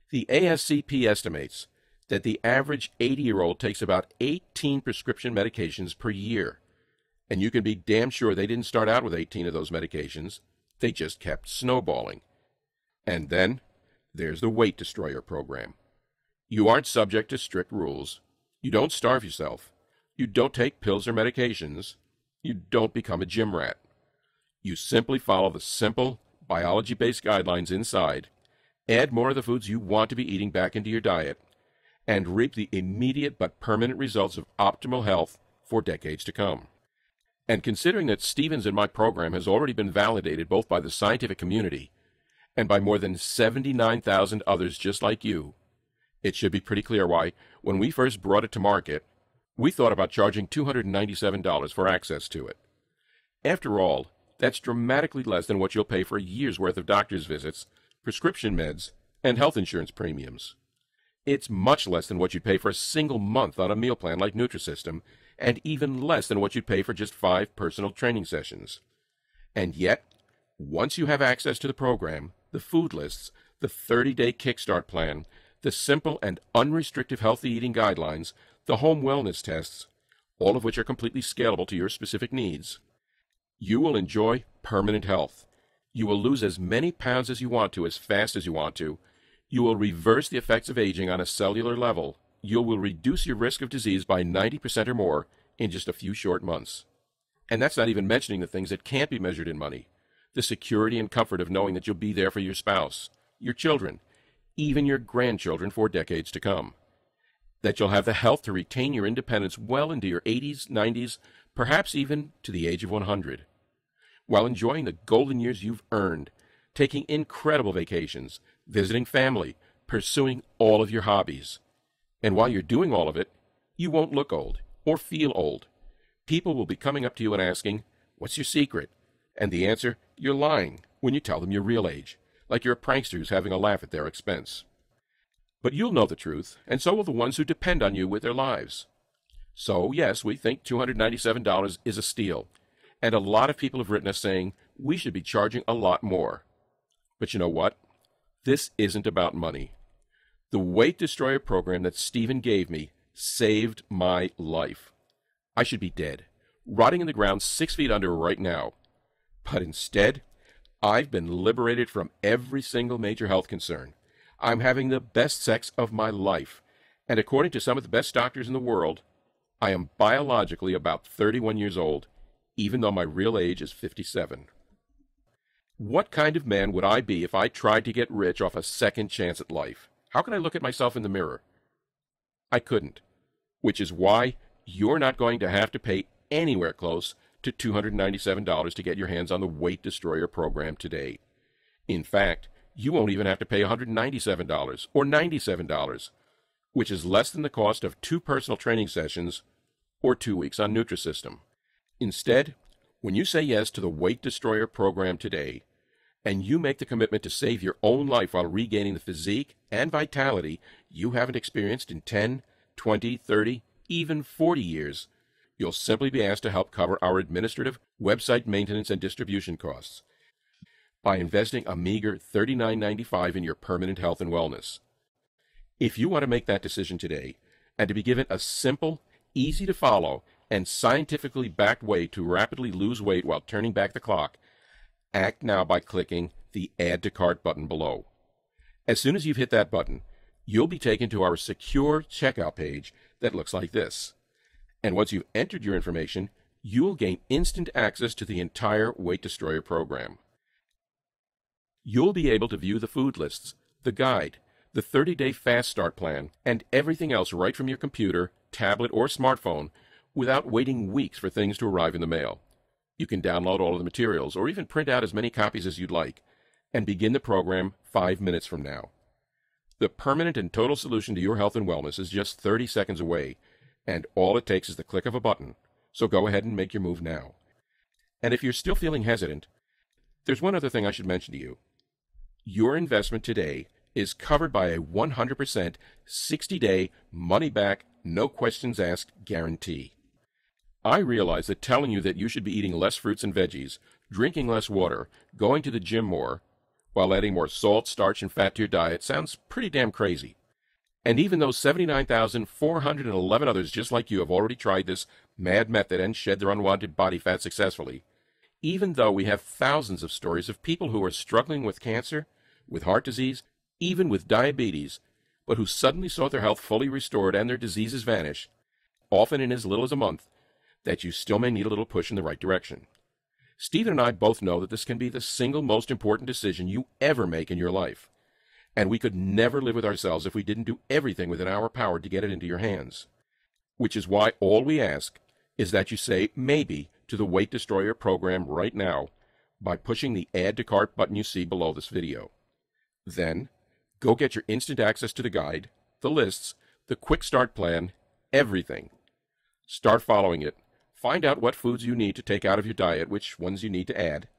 The ASCP estimates that the average 80-year-old takes about 18 prescription medications per year. And you can be damn sure they didn't start out with 18 of those medications. They just kept snowballing. And then there's the Weight Destroyer program. You aren't subject to strict rules. You don't starve yourself. You don't take pills or medications. You don't become a gym rat. You simply follow the simple, biology-based guidelines inside, add more of the foods you want to be eating back into your diet, and reap the immediate but permanent results of optimal health for decades to come. And considering that Stevens in my program has already been validated both by the scientific community and by more than 79,000 others just like you, it should be pretty clear why, when we first brought it to market, we thought about charging $297 for access to it. After all, that's dramatically less than what you'll pay for a year's worth of doctor's visits, prescription meds, and health insurance premiums. It's much less than what you'd pay for a single month on a meal plan like Nutrisystem, and even less than what you'd pay for just 5 personal training sessions. And yet, once you have access to the program, the food lists, the 30-day Kickstart plan, the simple and unrestricted healthy eating guidelines, the home wellness tests, all of which are completely scalable to your specific needs, you will enjoy permanent health. You will lose as many pounds as you want to, as fast as you want to. You will reverse the effects of aging on a cellular level. You will reduce your risk of disease by 90% or more in just a few short months. And that's not even mentioning the things that can't be measured in money. The security and comfort of knowing that you'll be there for your spouse, your children, even your grandchildren for decades to come. That you'll have the health to retain your independence well into your 80s, 90s, perhaps even to the age of 100. While enjoying the golden years you've earned, taking incredible vacations, visiting family, pursuing all of your hobbies. And while you're doing all of it, you won't look old or feel old. People will be coming up to you and asking, "What's your secret?" And the answer, "You're lying," when you tell them your real age, like you're a prankster who's having a laugh at their expense. But you'll know the truth, and so will the ones who depend on you with their lives. So, yes, we think $297 is a steal, and a lot of people have written us saying we should be charging a lot more. But you know what? This isn't about money. The Weight Destroyer program that Stephen gave me saved my life. I should be dead, rotting in the ground 6 feet under right now. But instead, I've been liberated from every single major health concern. I'm having the best sex of my life, and according to some of the best doctors in the world, I am biologically about 31 years old, even though my real age is 57. What kind of man would I be if I tried to get rich off a second chance at life? How could I look at myself in the mirror? I couldn't, which is why you're not going to have to pay anywhere close to $297 to get your hands on the Weight Destroyer program today. In fact, you won't even have to pay $197 or $97, which is less than the cost of 2 personal training sessions or 2 weeks on Nutrisystem. Instead, when you say yes to the Weight Destroyer program today, and you make the commitment to save your own life while regaining the physique and vitality you haven't experienced in 10, 20, 30, even 40 years, you'll simply be asked to help cover our administrative, website maintenance, and distribution costs by investing a meager $39.95 in your permanent health and wellness. If you want to make that decision today and to be given a simple, easy to follow, and scientifically backed way to rapidly lose weight while turning back the clock, act now by clicking the Add to Cart button below. As soon as you've hit that button, you'll be taken to our secure checkout page that looks like this. And once you've entered your information, you'll gain instant access to the entire Weight Destroyer program. You'll be able to view the food lists, the guide, the 30-day fast start plan, and everything else right from your computer, tablet, or smartphone without waiting weeks for things to arrive in the mail. You can download all of the materials or even print out as many copies as you'd like and begin the program 5 minutes from now. The permanent and total solution to your health and wellness is just 30 seconds away, and all it takes is the click of a button. So go ahead and make your move now. And if you're still feeling hesitant, there's one other thing I should mention to you. Your investment today is covered by a 100% 60-day money-back, no questions asked guarantee. I realize that telling you that you should be eating less fruits and veggies, drinking less water, going to the gym more, while adding more salt, starch, and fat to your diet sounds pretty damn crazy. And even though 79,411 others just like you have already tried this mad method and shed their unwanted body fat successfully, even though we have thousands of stories of people who are struggling with cancer, with heart disease, even with diabetes, but who suddenly saw their health fully restored and their diseases vanish, often in as little as a month, that you still may need a little push in the right direction. Stephen and I both know that this can be the single most important decision you ever make in your life, and we could never live with ourselves if we didn't do everything within our power to get it into your hands. Which is why all we ask is that you say maybe to the Weight Destroyer program right now by pushing the Add to Cart button you see below this video. Then, go get your instant access to the guide, the lists, the quick start plan, everything. Start following it. Find out what foods you need to take out of your diet, which ones you need to add.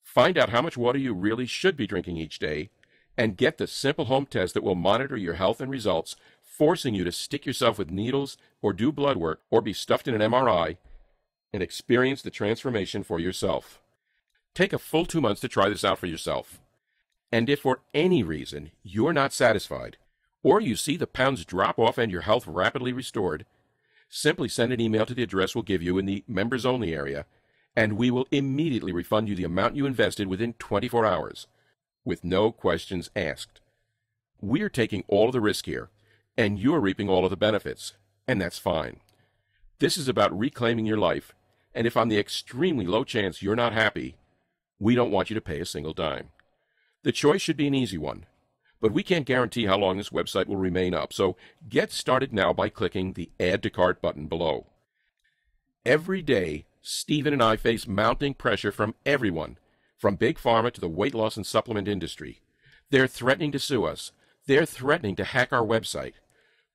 Find out how much water you really should be drinking each day, and get the simple home test that will monitor your health and results, forcing you to stick yourself with needles or do blood work or be stuffed in an MRI, and experience the transformation for yourself. Take a full 2 months to try this out for yourself. And if for any reason you're not satisfied, or you see the pounds drop off and your health rapidly restored, simply send an email to the address we'll give you in the members only area, and we will immediately refund you the amount you invested within 24 hours, with no questions asked. We're taking all of the risk here, and you're reaping all of the benefits, and that's fine. This is about reclaiming your life, and if on the extremely low chance you're not happy, we don't want you to pay a single dime. The choice should be an easy one, but we can't guarantee how long this website will remain up, so get started now by clicking the Add to Cart button below. Every day, Stephen and I face mounting pressure from everyone, from Big Pharma to the weight loss and supplement industry. They're threatening to sue us. They're threatening to hack our website,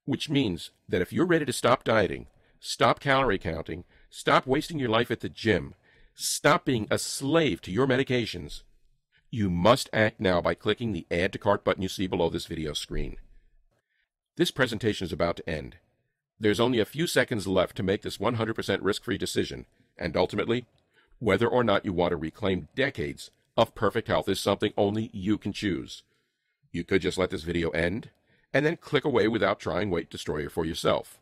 which means that if you're ready to stop dieting, stop calorie counting, stop wasting your life at the gym, stop being a slave to your medications, you must act now by clicking the Add to Cart button you see below this video screen. This presentation is about to end. There's only a few seconds left to make this 100% risk-free decision, and ultimately, whether or not you want to reclaim decades of perfect health is something only you can choose. You could just let this video end, and then click away without trying Weight Destroyer for yourself.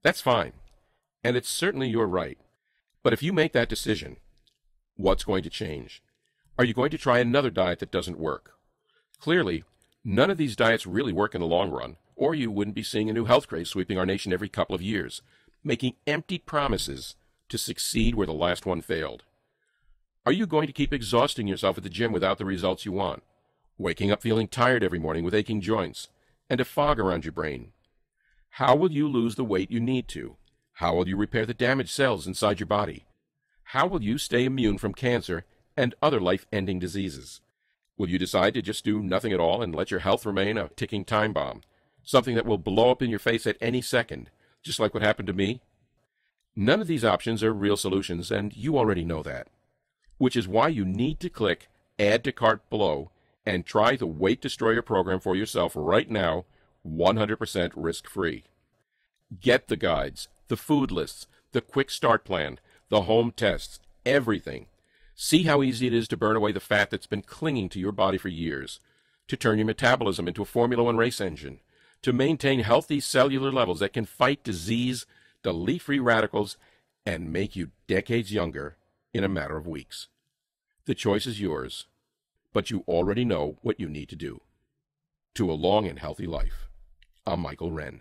That's fine, and it's certainly your right. But if you make that decision, what's going to change? Are you going to try another diet that doesn't work? Clearly, none of these diets really work in the long run, or you wouldn't be seeing a new health craze sweeping our nation every couple of years, making empty promises to succeed where the last one failed. Are you going to keep exhausting yourself at the gym without the results you want, waking up feeling tired every morning with aching joints and a fog around your brain? How will you lose the weight you need to? How will you repair the damaged cells inside your body? How will you stay immune from cancer and other life-ending diseases? Will you decide to just do nothing at all and let your health remain a ticking time bomb, something that will blow up in your face at any second, just like what happened to me? None of these options are real solutions, and you already know that, which is why you need to click Add to Cart below and try the Weight Destroyer program for yourself right now, 100% risk-free. Get the guides, the food lists, the quick start plan, the home tests, everything. See how easy it is to burn away the fat that's been clinging to your body for years, to turn your metabolism into a Formula One race engine, to maintain healthy cellular levels that can fight disease, delete free radicals, and make you decades younger in a matter of weeks. The choice is yours, but you already know what you need to do. To a long and healthy life. I'm Michael Wren.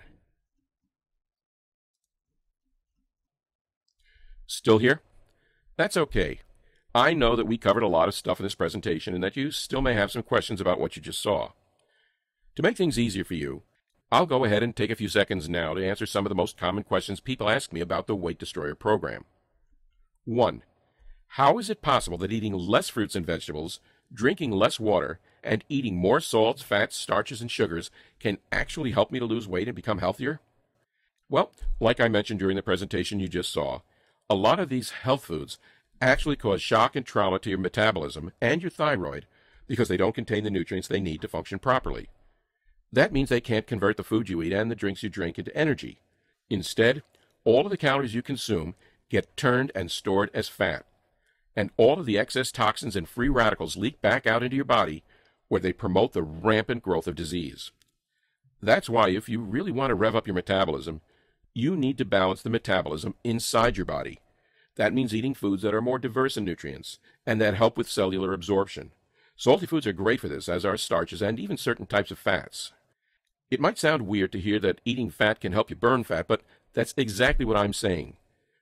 Still here? That's okay. I know that we covered a lot of stuff in this presentation and that you still may have some questions about what you just saw. To make things easier for you, I'll go ahead and take a few seconds now to answer some of the most common questions people ask me about the Weight Destroyer program. 1. How is it possible that eating less fruits and vegetables, drinking less water, and eating more salts, fats, starches, and sugars can actually help me to lose weight and become healthier? Well, like I mentioned during the presentation you just saw, a lot of these health foods actually cause shock and trauma to your metabolism and your thyroid because they don't contain the nutrients they need to function properly. That means they can't convert the food you eat and the drinks you drink into energy. Instead, all of the calories you consume get turned and stored as fat, and all of the excess toxins and free radicals leak back out into your body where they promote the rampant growth of disease. That's why if you really want to rev up your metabolism, you need to balance the metabolism inside your body. That means eating foods that are more diverse in nutrients and that help with cellular absorption. Salty foods are great for this, as are starches and even certain types of fats. It might sound weird to hear that eating fat can help you burn fat, but that's exactly what I'm saying.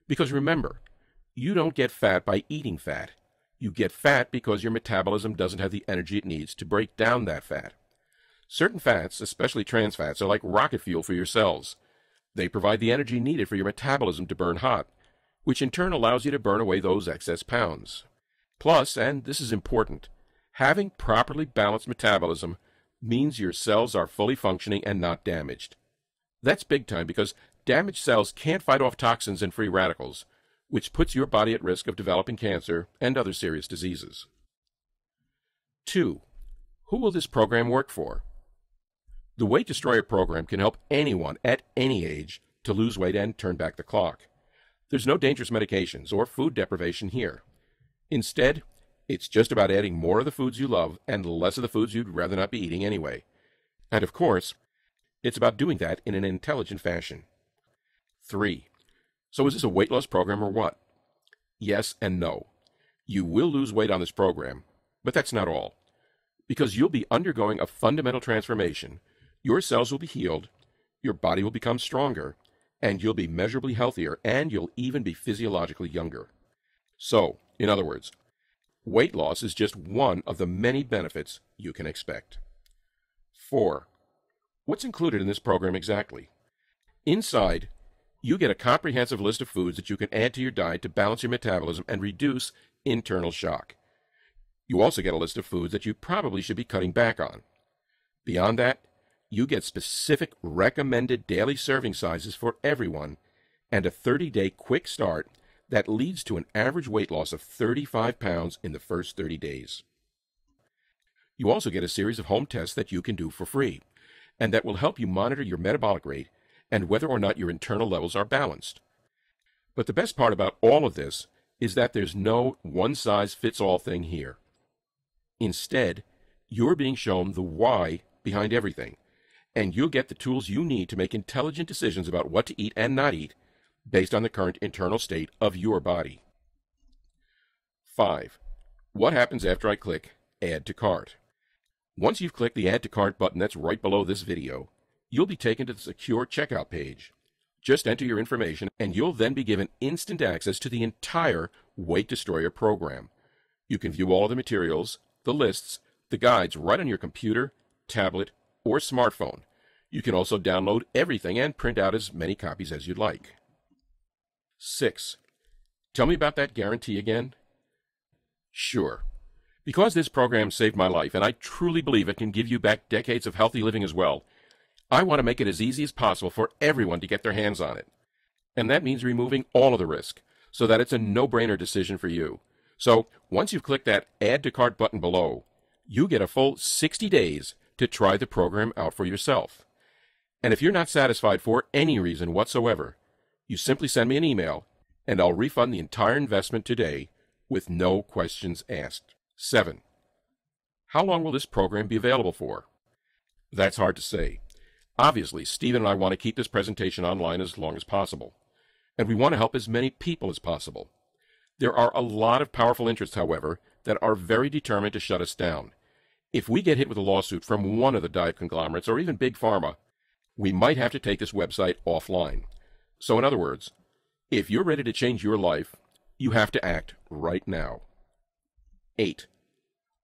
Because remember, you don't get fat by eating fat. You get fat because your metabolism doesn't have the energy it needs to break down that fat. Certain fats, especially trans fats, are like rocket fuel for your cells. They provide the energy needed for your metabolism to burn hot, which in turn allows you to burn away those excess pounds. Plus, and this is important, having properly balanced metabolism means your cells are fully functioning and not damaged. That's big time because damaged cells can't fight off toxins and free radicals, which puts your body at risk of developing cancer and other serious diseases. 2. Who will this program work for? The Weight Destroyer program can help anyone at any age to lose weight and turn back the clock. There's no dangerous medications or food deprivation here. Instead, it's just about adding more of the foods you love and less of the foods you'd rather not be eating anyway. And of course, It's about doing that in an intelligent fashion. 3. So is this a weight loss program or what? Yes and no. You will lose weight on this program, but that's not all. Because you'll be undergoing a fundamental transformation, your cells will be healed, your body will become stronger, and you'll be measurably healthier, and you'll even be physiologically younger. So, in other words, weight loss is just one of the many benefits you can expect. 4. What's included in this program exactly? Inside, you get a comprehensive list of foods that you can add to your diet to balance your metabolism and reduce internal shock. You also get a list of foods that you probably should be cutting back on. Beyond that, you get specific recommended daily serving sizes for everyone and a 30-day quick start that leads to an average weight loss of 35 pounds in the first 30 days. You also get a series of home tests that you can do for free, and that will help you monitor your metabolic rate and whether or not your internal levels are balanced. But the best part about all of this is that there's no one-size-fits-all thing here. Instead, you're being shown the why behind everything, and you'll get the tools you need to make intelligent decisions about what to eat and not eat based on the current internal state of your body. 5. What happens after I click Add to Cart? Once you've clicked the Add to Cart button that's right below this video, you'll be taken to the secure checkout page. Just enter your information, and you'll then be given instant access to the entire Weight Destroyer program. You can view all of the materials, the lists, the guides right on your computer, tablet, or smartphone. You can also download everything and print out as many copies as you'd like. 6. Tell me about that guarantee again. Sure. Because this program saved my life, and I truly believe it can give you back decades of healthy living as well, I want to make it as easy as possible for everyone to get their hands on it. And that means removing all of the risk, so that it's a no-brainer decision for you. So, once you've clicked that Add to Cart button below, you get a full 60 days to try the program out for yourself. And if you're not satisfied for any reason whatsoever, you simply send me an email, and I'll refund the entire investment today with no questions asked. 7. How long will this program be available for? That's hard to say. Obviously, Stephen and I want to keep this presentation online as long as possible, and we want to help as many people as possible. There are a lot of powerful interests, however, that are very determined to shut us down. If we get hit with a lawsuit from one of the diet conglomerates or even Big Pharma, we might have to take this website offline. So in other words, if you're ready to change your life, you have to act right now. 8.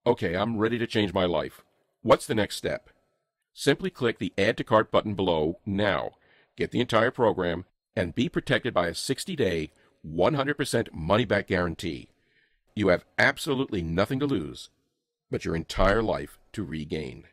Okay, I'm ready to change my life. What's the next step? Simply click the Add to Cart button below now, get the entire program, and be protected by a 60-day, 100% money-back guarantee. You have absolutely nothing to lose, but your entire life to regain.